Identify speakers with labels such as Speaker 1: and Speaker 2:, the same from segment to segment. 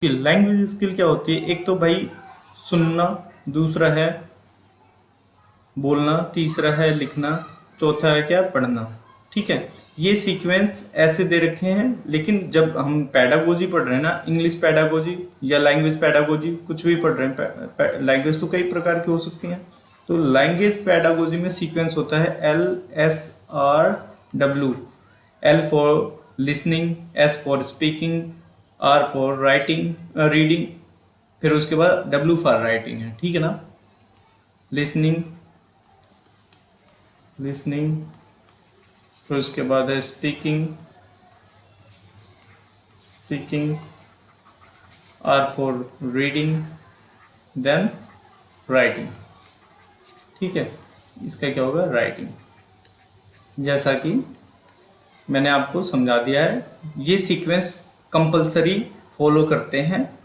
Speaker 1: Skill, language skill क्या होती है? एक तो भाई सुनना, दूसरा है बोलना, तीसरा है लिखना, चौथा है क्या? पढ़ना। ठीक है, ये सीक्वेंस ऐसे दे रखे हैं। लेकिन जब हम पैडागोजी पढ़ रहे हैं ना, इंग्लिश पैडागोजी या लैंग्वेज पैडागोजी, कुछ भी पढ़ रहे हैं, लैंग्वेज तो कई प्रकार की हो सकती हैं। तो लैंग्वेज पैडागोजी में सीक्वेंस होता है LSRW। L for listening, S for speaking, R for writing, reading, फिर उसके बाद W फॉर राइटिंग है। ठीक है ना? लिसनिंग, लिसनिंग, फिर उसके बाद है speaking, speaking, R for reading, then writing. ठीक है, इसका क्या होगा? राइटिंग। जैसा कि मैंने आपको समझा दिया है, ये सीक्वेंस कंपलसरी फॉलो करते हैं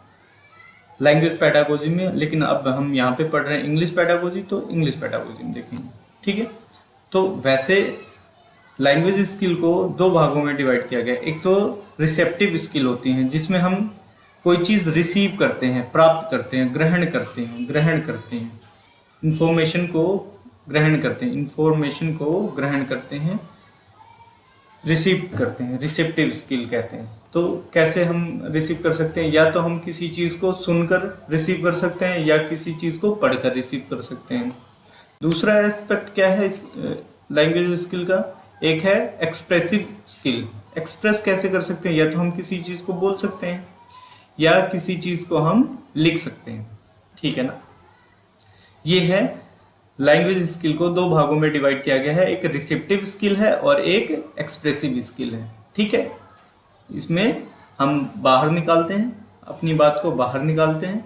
Speaker 1: लैंग्वेज पैडागोजी में। लेकिन अब हम यहाँ पे पढ़ रहे हैं इंग्लिश पैडागोजी, तो इंग्लिश पैडागोजी में देखेंगे। ठीक है, तो वैसे लैंग्वेज स्किल को दो भागों में डिवाइड किया गया। एक तो रिसेप्टिव स्किल होती हैं, जिसमें हम कोई चीज़ रिसीव करते हैं, प्राप्त करते हैं, ग्रहण करते हैं, इंफॉर्मेशन को ग्रहण करते हैं, इंफॉर्मेशन को ग्रहण करते हैं, रिसीव करते हैं, रिसेप्टिव स्किल कहते हैं। तो कैसे हम रिसीव कर सकते हैं? या तो हम किसी चीज़ को सुनकर रिसीव कर सकते हैं, या किसी चीज़ को पढ़कर रिसीव कर सकते हैं। दूसरा एस्पेक्ट क्या है इस लैंग्वेज स्किल का? एक है एक्सप्रेसिव स्किल। एक्सप्रेस कैसे कर सकते हैं? या तो हम किसी चीज़ को बोल सकते हैं, या किसी चीज़ को हम लिख सकते हैं। ठीक है ना? ये है लैंग्वेज स्किल को दो भागों में डिवाइड किया गया है। एक रिसेप्टिव स्किल है और एक एक्सप्रेसिव स्किल है। ठीक है, इसमें हम बाहर निकालते हैं, अपनी बात को बाहर निकालते हैं,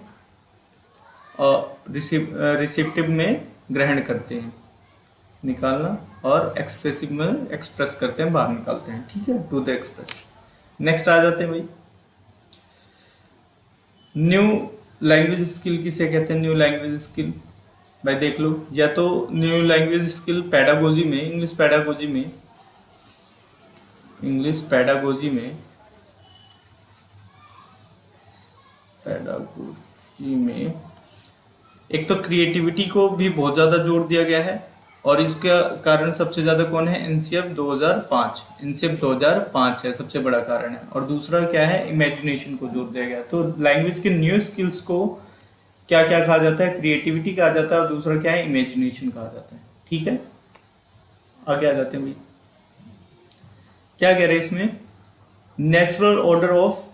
Speaker 1: और रिसेप्टिव में ग्रहण करते हैं, निकालना, और एक्सप्रेसिव में एक्सप्रेस करते हैं, बाहर निकालते हैं। ठीक है, टू द एक्सप्रेस। नेक्स्ट आ जाते हैं भाई, न्यू लैंग्वेज स्किल किसे कहते हैं? न्यू लैंग्वेज स्किल भाई देख लो, या तो न्यू लैंग्वेज स्किल पैडागोजी में, इंग्लिश पैडागोजी में एक तो क्रिएटिविटी को भी बहुत ज़्यादा जोर दिया गया है, और इसका कारण सबसे ज़्यादा कौन है? एनसीएफ 2005। एनसीएफ 2005 है, सबसे बड़ा कारण है। और दूसरा क्या है? इमेजिनेशन को जोर दिया गया। तो लैंग्वेज के न्यू स्किल्स को क्या क्या कहा जाता है? क्रिएटिविटी कहा जाता है, और दूसरा क्या है? इमेजिनेशन कहा जाता है। ठीक है, आगे आ जाते हैं भाई। क्या कह रहे हैं इसमें? Natural order of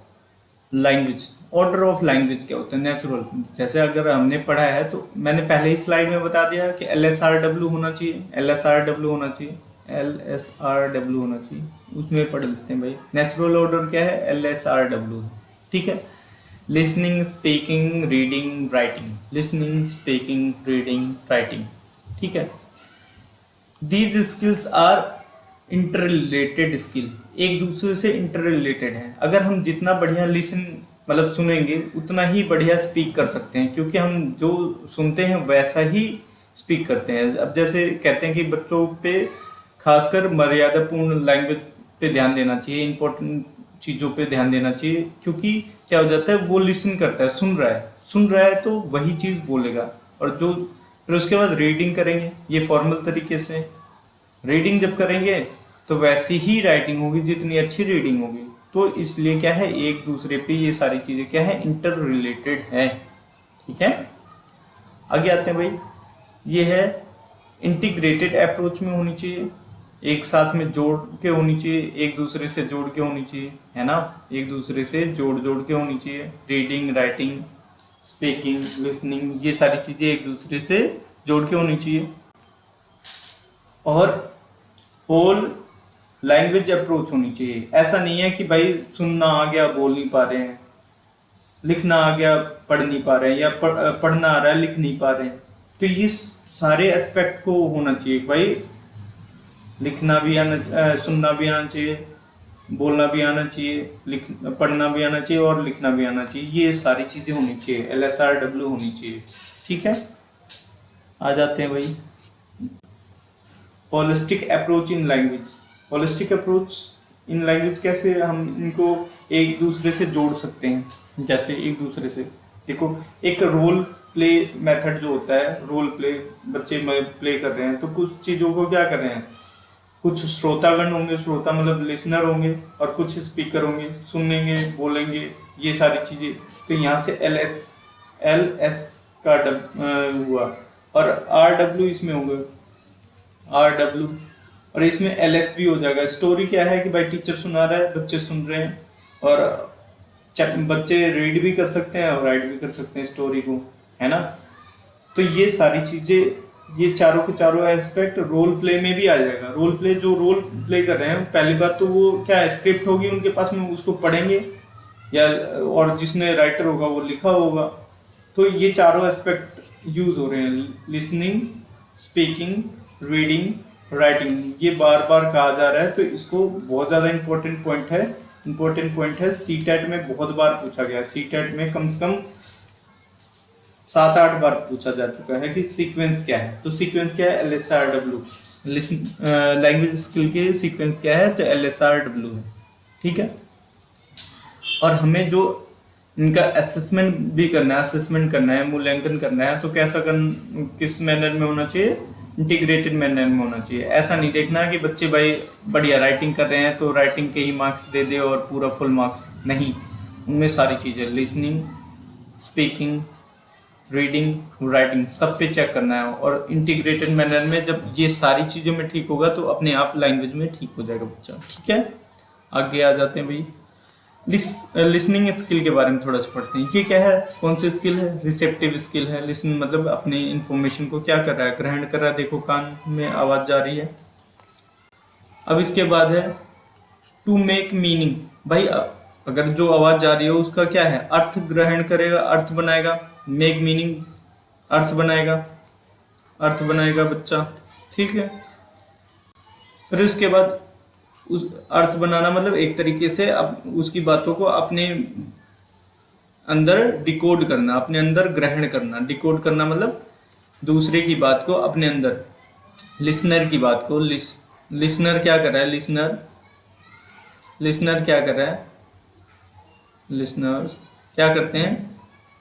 Speaker 1: language. Order of language क्या होता है? नेचुरल, जैसे अगर हमने पढ़ा है, तो मैंने पहले ही स्लाइड में बता दिया कि LSRW होना चाहिए, LSRW होना चाहिए, LSRW होना चाहिए। उसमें पढ़ लेते हैं भाई। नेचुरल ऑर्डर क्या है? LSRW। ठीक है, listening, speaking, reading, writing. Listening, speaking, reading, writing. ठीक है, these skills are inter related skill, एक दूसरे से इंटर रिलेटेड है। अगर हम जितना बढ़िया लिसन मतलब सुनेंगे, उतना ही बढ़िया स्पीक कर सकते हैं, क्योंकि हम जो सुनते हैं वैसा ही स्पीक करते हैं। अब जैसे कहते हैं कि बच्चों पे खासकर मर्यादापूर्ण लैंग्वेज पे ध्यान देना चाहिए, इंपॉर्टेंट चीज़ों पे ध्यान देना चाहिए, क्योंकि क्या हो जाता है? वो लिसन करता है, सुन रहा है तो वही चीज़ बोलेगा। और जो फिर उसके बाद रीडिंग करेंगे, ये फॉर्मल तरीके से रीडिंग जब करेंगे तो वैसी ही राइटिंग होगी, जितनी अच्छी रीडिंग होगी। तो इसलिए क्या है? एक दूसरे पे ये सारी चीज़ें क्या है? इंटर रिलेटेड है। ठीक है, आगे आते हैं भाई। ये है इंटीग्रेटेड अप्रोच में होनी चाहिए, एक साथ में जोड़ के होनी चाहिए, एक दूसरे से जोड़ के होनी चाहिए, है ना? एक दूसरे से जोड़ के होनी चाहिए। रीडिंग, राइटिंग, स्पीकिंग, लिसनिंग, ये सारी चीज़ें एक दूसरे से जोड़ के होनी चाहिए। और होल लैंग्वेज अप्रोच होनी चाहिए। ऐसा नहीं है कि भाई सुनना आ गया, बोल नहीं पा रहे हैं, लिखना आ गया, पढ़ नहीं पा रहे हैं, या पढ़ना आ रहा है, लिख नहीं पा रहे हैं। तो ये सारे एस्पेक्ट को होना चाहिए भाई। लिखना भी आना, सुनना भी आना चाहिए, बोलना भी आना चाहिए, पढ़ना भी आना चाहिए, और लिखना भी आना चाहिए। ये सारी चीज़ें होनी चाहिए, LSRW होनी चाहिए। ठीक है, आ जाते हैं भाई holistic approach in language. Holistic approach in language कैसे हम इनको एक दूसरे से जोड़ सकते हैं? जैसे एक दूसरे से देखो, एक रोल प्ले मेथड जो होता है, रोल प्ले बच्चे में प्ले कर रहे हैं तो कुछ चीज़ों को क्या कर रहे हैं, कुछ श्रोतागण होंगे, श्रोता मतलब लिसनर होंगे, और कुछ स्पीकर होंगे, सुनेंगे, बोलेंगे, ये सारी चीज़ें। तो यहाँ से एल एस का हुआ, और आर डब्ल्यू इसमें होगा, आर डब्ल्यू, और इसमें एल एस भी हो जाएगा। स्टोरी क्या है कि भाई टीचर सुना रहा है, बच्चे सुन रहे हैं, और बच्चे रीड भी कर सकते हैं और राइट भी कर सकते हैं स्टोरी को, है ना। तो ये सारी चीज़ें, ये चारों के चारों एस्पेक्ट रोल प्ले में भी आ जाएगा। रोल प्ले, जो रोल प्ले कर रहे हैं, पहली बात तो वो क्या है, स्क्रिप्ट होगी उनके पास में, उसको पढ़ेंगे, या और जिसने राइटर होगा वो लिखा होगा। तो ये चारों एस्पेक्ट यूज हो रहे हैं, लिसनिंग, स्पीकिंग, रीडिंग, राइटिंग, ये बार बार कहा जा रहा है। तो इसको बहुत ज़्यादा इंपॉर्टेंट पॉइंट है, सीटेट में बहुत बार पूछा गया है। सीटेट में कम से कम 7-8 बार पूछा जा चुका है कि सीक्वेंस क्या है। तो सीक्वेंस क्या है, LSRW, लैंग्वेज स्किल के सीक्वेंस क्या है, तो LSRW है, ठीक है। और हमें जो इनका असेसमेंट करना है, मूल्यांकन करना है, तो किस मैनर में होना चाहिए, इंटीग्रेटेड मैनर में होना चाहिए। ऐसा नहीं देखना कि बच्चे भाई बढ़िया राइटिंग कर रहे हैं तो राइटिंग के ही मार्क्स दे दे और पूरा फुल मार्क्स नहीं, उनमें सारी चीज़ें, लिसनिंग, स्पीकिंग, रीडिंग, राइटिंग, सब पे चेक करना है। और इंटीग्रेटेड मैनर में जब ये सारी चीज़ों में ठीक होगा तो अपने आप लैंग्वेज में ठीक हो जाएगा बच्चा, ठीक है। आगे आ जाते हैं भाई, लिसनिंग स्किल के बारे में थोड़ा सा पढ़ते हैं। ये क्या है, कौन सी स्किल है, रिसेप्टिव स्किल है। लिसन मतलब अपने इंफॉर्मेशन को क्या कर रहा है, ग्रहण कर रहा है। देखो कान में आवाज़ जा रही है। अब इसके बाद है टू मेक मीनिंग। भाई अगर जो आवाज़ जा रही है उसका क्या है, अर्थ ग्रहण करेगा, अर्थ बनाएगा। मेक मीनिंग, अर्थ बनाएगा बच्चा, ठीक है। फिर उसके बाद उस अर्थ बनाना मतलब एक तरीके से अब उसकी बातों को अपने अंदर डिकोड करना, अपने अंदर ग्रहण करना। डिकोड करना मतलब दूसरे की बात को अपने अंदर, लिसनर की बात को, लिसनर क्या कर रहा है, लिसनर क्या कर रहा है, लिसनर क्या करते हैं,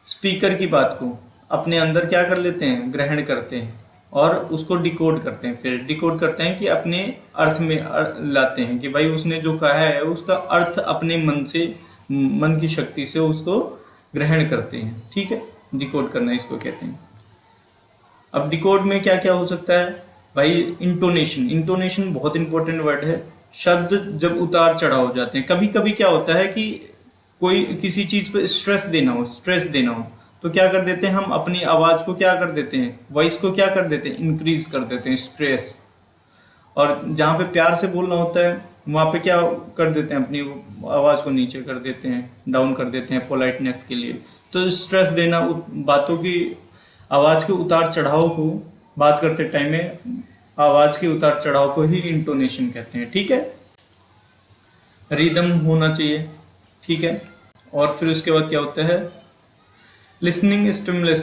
Speaker 1: स्पीकर की बात को अपने अंदर क्या कर लेते हैं, ग्रहण करते हैं और उसको डिकोड करते हैं। फिर डिकोड करते हैं कि अपने अर्थ में लाते हैं कि भाई उसने जो कहा है उसका अर्थ अपने मन की शक्ति से उसको ग्रहण करते हैं, ठीक है। डिकोड करना इसको कहते हैं। अब डिकोड में क्या क्या हो सकता है भाई, इंटोनेशन बहुत इंपॉर्टेंट वर्ड है। शब्द जब उतार चढ़ाव हो जाते हैं, कभी कभी क्या होता है कि कोई किसी चीज़ पे स्ट्रेस देना हो तो क्या कर देते हैं हम, अपनी आवाज़ को क्या कर देते हैं, वॉइस को क्या कर देते हैं, इंक्रीज कर देते हैं, स्ट्रेस। और जहाँ पे प्यार से बोलना होता है वहाँ पे क्या कर देते हैं, अपनी आवाज़ को नीचे कर देते हैं, डाउन कर देते हैं पोलाइटनेस के लिए। तो स्ट्रेस देना, बातों की आवाज़ के उतार चढ़ाव को, बात करते टाइम में आवाज़ के उतार चढ़ाव को ही इंटोनेशन कहते हैं, ठीक है। रिदम होना चाहिए, ठीक है। और फिर उसके बाद क्या होता है, लिसनिंग स्टिमुलस,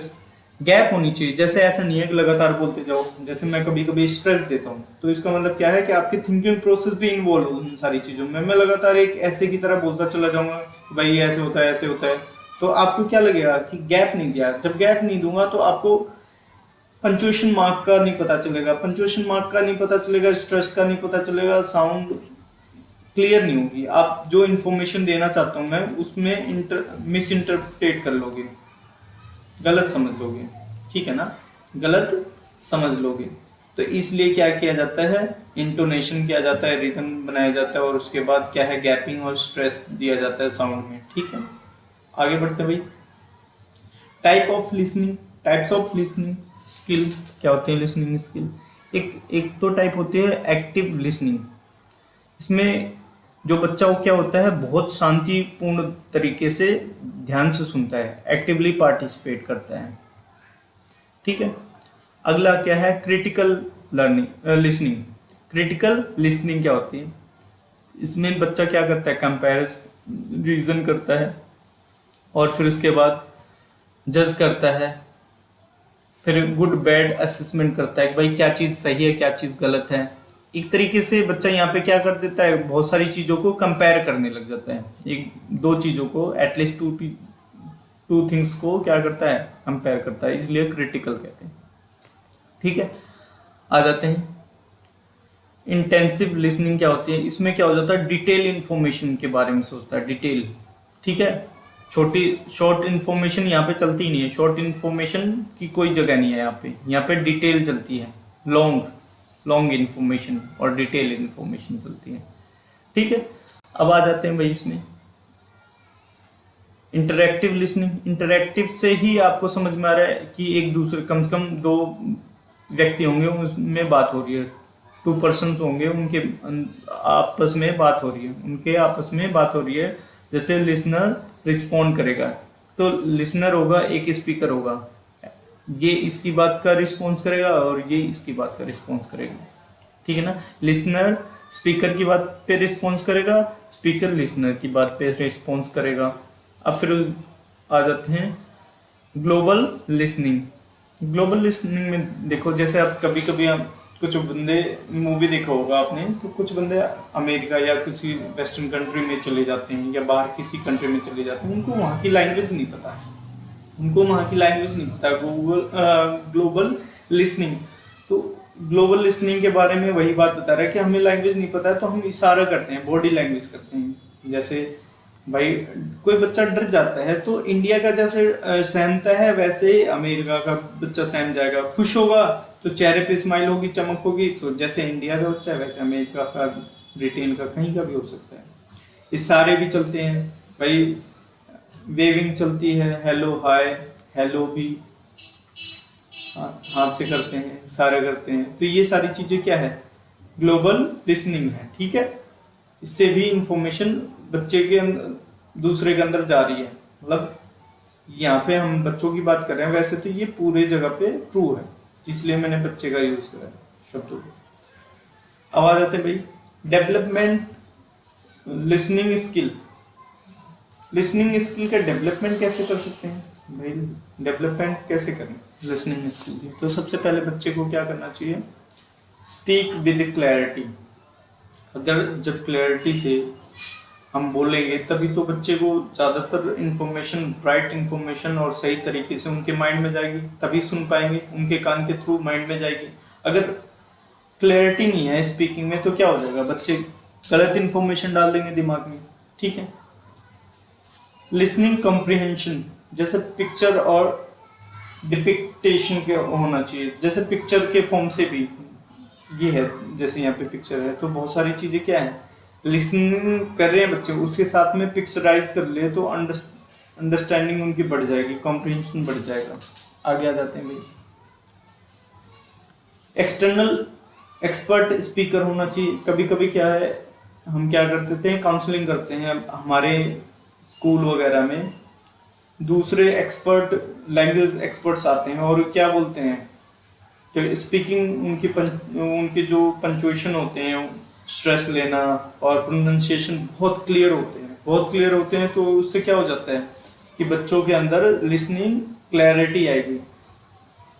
Speaker 1: गैप होनी चाहिए। जैसे ऐसा नहीं है कि लगातार बोलते जाओ, जैसे मैं कभी कभी स्ट्रेस देता हूँ तो इसका मतलब क्या है कि आपकी थिंकिंग प्रोसेस भी इन्वॉल्व हो उन सारी चीज़ों में। मैं लगातार एक ऐसे की तरह बोलता चला जाऊंगा, भाई ऐसे होता है ऐसे होता है, तो आपको क्या लगेगा कि गैप नहीं दिया। जब गैप नहीं दूंगा तो आपको पंचुएशन मार्क का नहीं पता चलेगा, स्ट्रेस का नहीं पता चलेगा, साउंड क्लियर नहीं होगी। आप जो इन्फॉर्मेशन देना चाहता हूँ मैं उसमें मिस इंटरप्रेट कर लोगे, गलत समझ लोगे, ठीक है ना, गलत समझ लोगे। तो इसलिए क्या किया जाता है, इंटोनेशन किया जाता है, रिदम बनाया जाता है, और उसके बाद क्या है, गैपिंग और स्ट्रेस दिया जाता है साउंड में, ठीक है। आगे बढ़ते भाई, टाइप्स ऑफ लिसनिंग स्किल क्या होते हैं। लिसनिंग स्किल एक तो टाइप होती है एक्टिव लिसनिंग। इसमें जो बच्चा वो क्या होता है, बहुत शांतिपूर्ण तरीके से ध्यान से सुनता है, एक्टिवली पार्टिसिपेट करता है, ठीक है। अगला क्या है, क्रिटिकल लिसनिंग। क्रिटिकल लिसनिंग क्या होती है, इसमें बच्चा क्या करता है, कंपैरिजन, रीजन करता है, और फिर उसके बाद जज करता है, फिर गुड बैड असेसमेंट करता है कि भाई क्या चीज़ सही है क्या चीज़ गलत है। एक तरीके से बच्चा यहाँ पे क्या कर देता है, बहुत सारी चीज़ों को कंपेयर करने लग जाता है, एक दो चीज़ों को, एटलीस्ट टू थिंग्स को क्या करता है, कंपेयर करता है, इसलिए क्रिटिकल कहते हैं। ठीक है, आ जाते हैं इंटेंसिव लिसनिंग क्या होती है। इसमें क्या हो जाता है, डिटेल इन्फॉर्मेशन के बारे में सोचता है, डिटेल। ठीक है, छोटी शॉर्ट इन्फॉर्मेशन यहाँ पे चलती ही नहीं है, शॉर्ट इन्फॉर्मेशन की कोई जगह नहीं है यहाँ पे डिटेल चलती है, लॉन्ग इन्फॉर्मेशन और डिटेल इन्फॉर्मेशन चलती है। ठीक है, अब आ जाते हैं भाई इसमें इंटरैक्टिव लिसनिंग। इंटरैक्टिव से ही आपको समझ में आ रहा है कि एक दूसरे, कम से कम दो व्यक्ति होंगे उसमें बात हो रही है, 2 पर्सन्स होंगे, उनके आपस में बात हो रही है। जैसे लिसनर रिस्पॉन्ड करेगा तो लिसनर होगा, एक स्पीकर होगा, ये इसकी बात का रिस्पॉन्स करेगा और ये इसकी बात का रिस्पॉन्स करेगा। ठीक है ना, लिसनर स्पीकर की बात पे रिस्पॉन्स करेगा, स्पीकर लिसनर की बात पे रिस्पॉन्स करेगा। अब फिर आ जाते हैं ग्लोबल लिसनिंग। ग्लोबल लिसनिंग में देखो, जैसे आप कभी कभी कुछ बंदे, मूवी देखा होगा आपने, तो कुछ बंदे अमेरिका या किसी वेस्टर्न कंट्री में चले जाते हैं या बाहर किसी कंट्री में चले जाते हैं, उनको वहाँ की लैंग्वेज नहीं पता है, ग्लोबल लिसनिंग। तो ग्लोबल लिसनिंग के बारे में वही बात बता रहा है कि हमें लैंग्वेज नहीं पता है तो हम इशारा करते हैं, बॉडी लैंग्वेज करते हैं। जैसे भाई कोई बच्चा डर जाता है तो इंडिया का जैसे सहमता है वैसे अमेरिका का बच्चा सहम जाएगा। खुश होगा तो चेहरे पे स्माइल होगी, चमक होगी, तो जैसे इंडिया का बच्चा है वैसे अमेरिका का, ब्रिटेन का, कहीं का भी हो सकता है। इशारे भी चलते हैं भाई, वेविंग चलती है, हेलो हाय, हेलो भी हाथ से करते हैं, इशारे करते हैं। तो ये सारी चीजें क्या है, ग्लोबल लिसनिंग है। ठीक है, इससे भी इंफॉर्मेशन बच्चे के दूसरे के अंदर जा रही है। मतलब यहाँ पे हम बच्चों की बात कर रहे हैं, वैसे तो ये पूरे जगह पे ट्रू है, इसलिए मैंने बच्चे का यूज करा शब्दों को। अब आ जाते भाई development listening skill. Listening skill का डेवलपमेंट कैसे कर सकते हैं भाई, डेवलपमेंट कैसे करें लिसनिंग स्किल की? तो सबसे पहले बच्चे को क्या करना चाहिए, स्पीक विद क्लैरिटी। अगर जब क्लैरिटी से हम बोलेंगे तभी तो बच्चे को ज़्यादातर इन्फॉर्मेशन, राइट इन्फॉर्मेशन और सही तरीके से उनके माइंड में जाएगी, तभी सुन पाएंगे, उनके कान के थ्रू माइंड में जाएगी। अगर क्लैरिटी नहीं है स्पीकिंग में तो क्या हो जाएगा, बच्चे गलत इन्फॉर्मेशन डाल देंगे दिमाग में। ठीक है, लिसनिंग कॉम्प्रिहेंशन, जैसे पिक्चर और डिपिक्टेशन के होना चाहिए। जैसे पिक्चर के फॉर्म से भी ये है, जैसे यहाँ पे पिक्चर है तो बहुत सारी चीज़ें क्या है, लिसनिंग कर रहे हैं बच्चे, उसके साथ में पिक्चराइज कर ले तो अंडरस्टैंडिंग उनकी बढ़ जाएगी, कॉम्प्रिहेंशन बढ़ जाएगा। आगे आ जाते हैं भाई, एक्सटर्नल एक्सपर्ट स्पीकर होना चाहिए। कभी कभी क्या है, हम क्या करते थे, काउंसलिंग करते हैं हमारे स्कूल वगैरह में, दूसरे एक्सपर्ट, लैंग्वेज एक्सपर्ट्स आते हैं और क्या बोलते हैं कि स्पीकिंग उनके जो पंचुएशन होते हैं, स्ट्रेस लेना और प्रोनाउंसिएशन बहुत क्लियर होते हैं, तो उससे क्या हो जाता है कि बच्चों के अंदर लिसनिंग क्लैरिटी आएगी,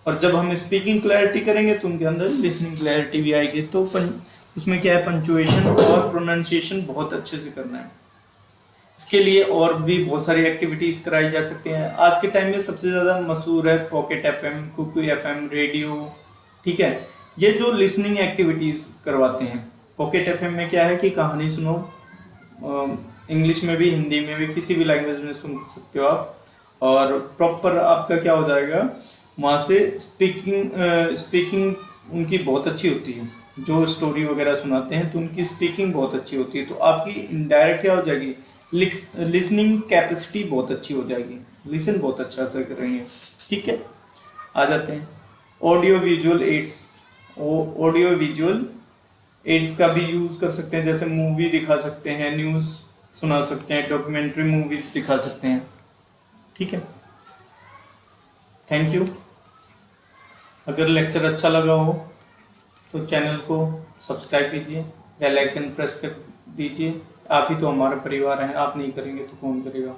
Speaker 1: और जब हम स्पीकिंग क्लैरिटी करेंगे तो उनके अंदर लिसनिंग क्लैरिटी भी आएगी। तो उसमें क्या है, पंचुएशन और प्रोनाउंसिएशन बहुत अच्छे से करना है। इसके लिए और भी बहुत सारी एक्टिविटीज कराई जा सकती हैं। आज के टाइम में सबसे ज़्यादा मशहूर है pocket FM, Kuku FM, radio. ठीक है, ये जो लिसनिंग एक्टिविटीज़ करवाते हैं। पॉकेट एफएम में क्या है कि कहानी सुनो, इंग्लिश में भी, हिंदी में भी, किसी भी लैंग्वेज में सुन सकते हो आप, और प्रॉपर आपका क्या हो जाएगा, वहाँ से स्पीकिंग उनकी बहुत अच्छी होती है। जो स्टोरी वगैरह सुनाते हैं तो उनकी स्पीकिंग बहुत अच्छी होती है, तो आपकी इनडायरेक्ट क्या हो जाएगी, लिसनिंग कैपेसिटी बहुत अच्छी हो जाएगी, लिसन बहुत अच्छा से करेंगे। ठीक है, आ जाते हैं audio visual aids. Audio visual aids का भी यूज़ कर सकते हैं, जैसे मूवी दिखा सकते हैं, न्यूज़ सुना सकते हैं, डॉक्यूमेंट्री मूवीज दिखा सकते हैं। ठीक है, थैंक यू। अगर लेक्चर अच्छा लगा हो तो चैनल को सब्सक्राइब कीजिए, बेल आइकन प्रेस कर दीजिए। आप ही तो हमारा परिवार है, आप नहीं करेंगे तो कौन करेगा।